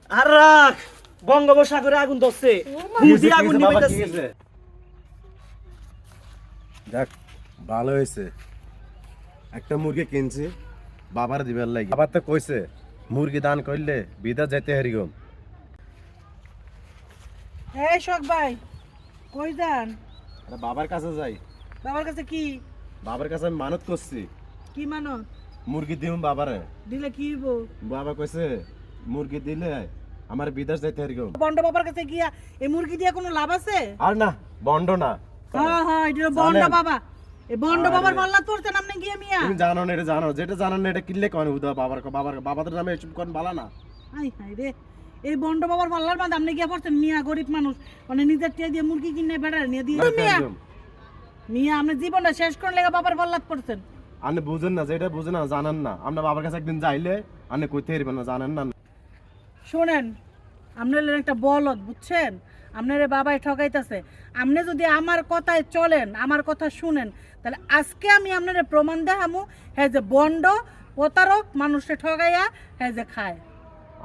আর রাখ, বঙ্গোপসাগরে আগুন ধরছে, হুদি আগুন নিভাইতাছি। দেখ ভালো হয়েছে, একটা মুরগি কিনছি বাবার দিবার লাগি। বাবার তো কইছে মুরগি দান করলে বিদা যেতে হারিগম। এই শোক ভাই, কই যান? আরে বাবার কাছে যাই। বাবার কাছে কি বাবার কাছে আমি মানত করছি কি মানত? মুরগি দিম বাবারে। দিলে কি হইব? বাবা কইছে মুরগি দিলে আমার বিদেশ যাইতে হারিগম। বন্ড বাবার কাছে গিয়া এই মুরগি দিয়ে কোনো লাভ আছে? আর না বন্ড না, হ্যাঁ হ্যাঁ, এটা বন্ড বাবা। এই বন্ড বাবার মাল্লা তোরছেন আপনি গিয়ে মিয়া। তুমি জানো না, এটা জানো, যেটা জানো না এটা কিনলে কোন উদা বাবার বাবাদের নামে এসব কোন বালা না। হাই হাই রে, এই বন্ড বাবার মাল্লার বাদ আপনি গিয়া পড়ছেন মিয়া, গরিব মানুষ মানে নিজের টিয়া দিয়ে মুরগি কিনে বেড়া নিয়ে দিয়ে মিয়া। মিয়া আপনি জীবনটা শেষ করার লেগে বাবার বল্লাত পড়ছেন। আপনি বুঝেন না, যেটা বুঝেন না জানেন না। আমরা বাবার কাছে একদিন যাইলে আপনি কইতে পারবেন না, জানেন না। শোনেন, আপনার একটা বলদ বুঝছেন, আপনার বাবাই ঠকাইতেছে। আপনি যদি আমার কথায় চলেন, আমার কথা শুনেন, তাহলে আজকে আমি আপনার প্রমাণ দেখামু হ্যাঁ যে বন্ড প্রতারক, মানুষে ঠকাইয়া হ্যাঁ যে খায়।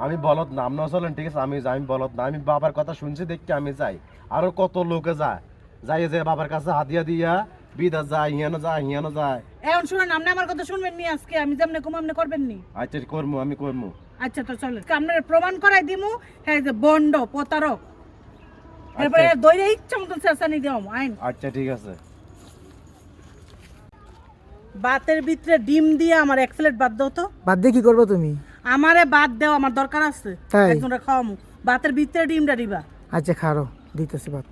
আমি বলদ না, আপনার চলেন ঠিক আছে, আমি যাই, আমি বলদ না। আমি বাবার কথা শুনছি দেখতে আমি যাই। আরো কত লোকে যায়, যাই যে বাবার কাছে হাতিয়া দিয়া বিদা যায়, হিয়ানো যায়। এখন শুনেন, আপনি আমার কথা শুনবেন নি, আজকে আমি যেমনি কম আপনি করবেন নি। আচ্ছা করবো, আমি করবো। আচ্ছা তো চলেন, আপনার প্রমাণ করাই দিমু হ্যাঁ যে বন্ড প্রতারক। এরপরে দইরে ইচ্ছা মতন চেঁচানি দিও আইন। আচ্ছা ঠিক আছে। বাতের ভিতরে ডিম দিয়ে আমার এক প্লেট বাদ দাও তো। বাদ দিয়ে কি করবো তুমি? আমারে বাদ দেও, আমার দরকার আছে। তাই? একজনটা খাওয়ামু, বাতের ভিতরে ডিমটা দিবা। আচ্ছা খারো, দিতেছি ভাত।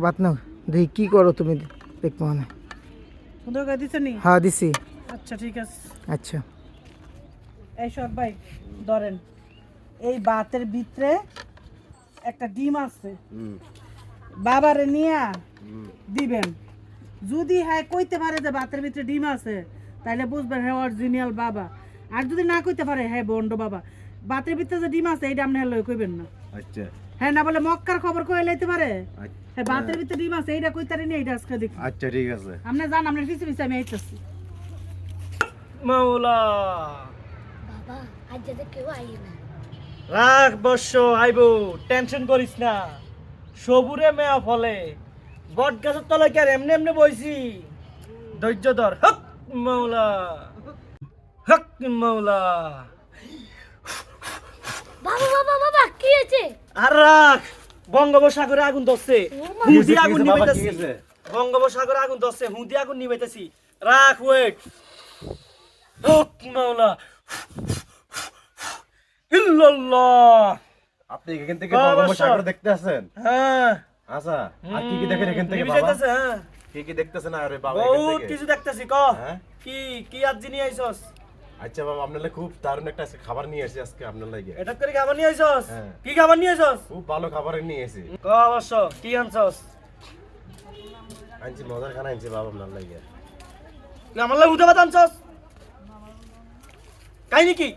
ভাত নাও, দেখি কি করো তুমি, দেখবো মানে। সুন্দর করে দিছে নি? হ্যাঁ দিছি। আচ্ছা ঠিক আছে। আচ্ছা এই সব ভাই ধরেন, এই বাতের ভিতরে একটা ডিম আছে, বাবারে নিয়া দিবেন। যদি হ্যাঁ কইতে পারে যে বাতের ভিতরে ডিম আছে, তাহলে বুঝবেন হ্যাঁ অরিজিনাল বাবা। আর যদি না কইতে পারে হ্যাঁ বন্ড বাবা। বাতের ভিতরে যে ডিম আছে এইটা আপনি হ্যাঁ লই কইবেন না। আচ্ছা হ্যাঁ না বলে মক্কার খবর কই লাইতে পারে। আচ্ছা। হ্যাঁ বাতের ভিতরে ডিম আছে এইটা কইতারে নি, এইটা আজকে দেখি। আচ্ছা ঠিক আছে। আপনি জান, আপনার পিছে পিছে আমি আইতাছি। মাওলা বাবা আজ যাতে কেউ আইয়ে না। রাখ বর্ষ আইব, টেনশন করিস না। সবুরে মেয়া ফলে বট গাছের তলায় কি আর এমনি এমনি বইছি? ধৈর্য ধর। হক মাওলা, হক মাওলা। বাবা বাবা বাবা কি হয়েছে? আর রাখ, বঙ্গোপসাগরে আগুন ধরছে, হুদি আগুন নিভাইতাছি। বঙ্গোপসাগরে আগুন ধরছে, হুদি আগুন নিভাইতাছি। রাখ, ওয়েট। হক মাওলা, ইল্লাল্লাহ। আপনি এখান থেকে বঙ্গোপসাগর দেখতে আছেন? হ্যাঁ, আচ্ছা, আর কি কি দেখেন এখান থেকে নিভে বাবা? যাইতাছে, হ্যাঁ। কি কি দেখতেছেন আরে বাবা এখান বহুত থেকে? কিছু দেখতেছি, ক। হ্যাঁ? কি কি আজ নিয়ে আইছস? আচ্ছা বাবা, আপনার লাগি খুব দারুণ একটা আজকে খাবার নিয়ে এসেছি আজকে আপনার লাগি। এটা করে খাবার নিয়ে আইছস? হ্যাঁ। কি খাবার নিয়ে আইছস? খুব ভালো খাবার নিয়ে এসেছি। ক অবশ্য, কি আনছস? আনছি মজার খানা আনছি বাবা আপনার লাগি। তুই আমার লাগে উঠে ভাত আনছস? কাহিনী কি?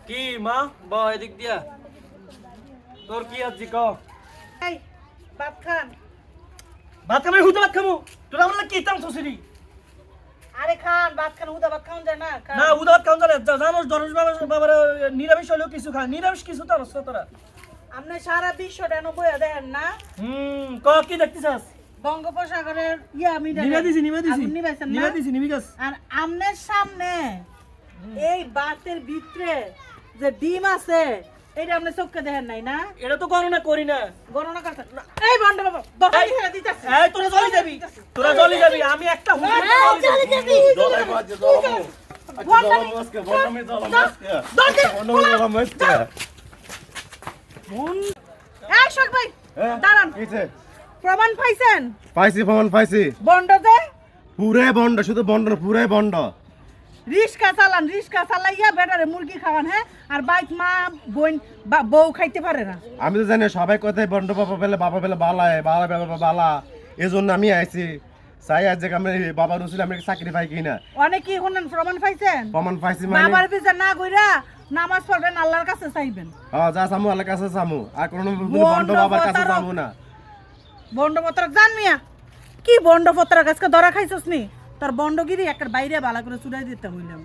কি মা, ব এদিক দিয়া। তোর কি আছি ক? এই ভাত খান। ভাত খাবি, হুদা ভাত খাবো। তোর আমার লাগে কি আনছস রে? আরে খান, ভাত খান, উদা ভাত খাওন যায় না? খান। না, হুদা ভাত খাওন জানে। জানোস দরজ বাবার নিরামিষ হলেও কিছু খায়, নিরামিষ কিছু তো আনছ তোরা। আপনি সারা বিশ্বটা বইয়া দেখেন না? ক কি দেখতেছস? বঙ্গোপসাগরের ইয়া আমি নিভে দিছি, নিভে দিছি। আগুন নিভাইছেন না? নিভে দিছি, নিভে গেছে। আর আমনের সামনে এই বাতের ভিতরে যে ডিম আছে, এইটা আপনি চোখে দেখেন নাই না? এটা তো গণনা করি না। গণনা করতে এই বন্ড বাবা দোকান ছেড়ে দিতেছে। এই তোরা চলে যাবি, তোরা চলে যাবি। আমি একটা চলে যাবি। জলাই বাজে জলামু। আচ্ছা জলামু আজকে বন্ডমে জলামু আজকে। বন্ডমে আজকে। এই শোক ভাই দাঁড়ান, কিছে? প্রমাণ পাইছেন? পাইছি ফোন পাইছি। বন্ড যে পুরে বন্ড, শুধু বন্ড না, পুরে বন্ড। রিস্কা চালান, রিস্কা চালাইয়া বেটারে মুরগি খাওয়ান। হ্যাঁ, আর বাইক মা বোন বউ খাইতে পারে না। আমি তো জানি সবাই কথাই বন্ড বাবা পেলে বালায় বালা বাবা বালা, এজন্য আমি আইছি। চাই আজ যে আমি বাবা রুসিল আমি চাকরি পাই কিনা। অনেকেই শুনেন প্রমাণ পাইছেন? প্রমাণ পাইছি মানে বাবার পিছে না কইরা নামাজ পড়বেন, আল্লাহর কাছে চাইবেন। হ্যাঁ, যা সামু আল্লাহর কাছে সামু, আর কোনো বন্ড বাবার কাছে সামু না। বন্ডপত্র জান মিয়া কি বন্ডপত্র আজকে ধরা খাইছস নি তোর বন্ডগিরি একটা বাইরে বালা করে চুড়াই দিতে হইলাম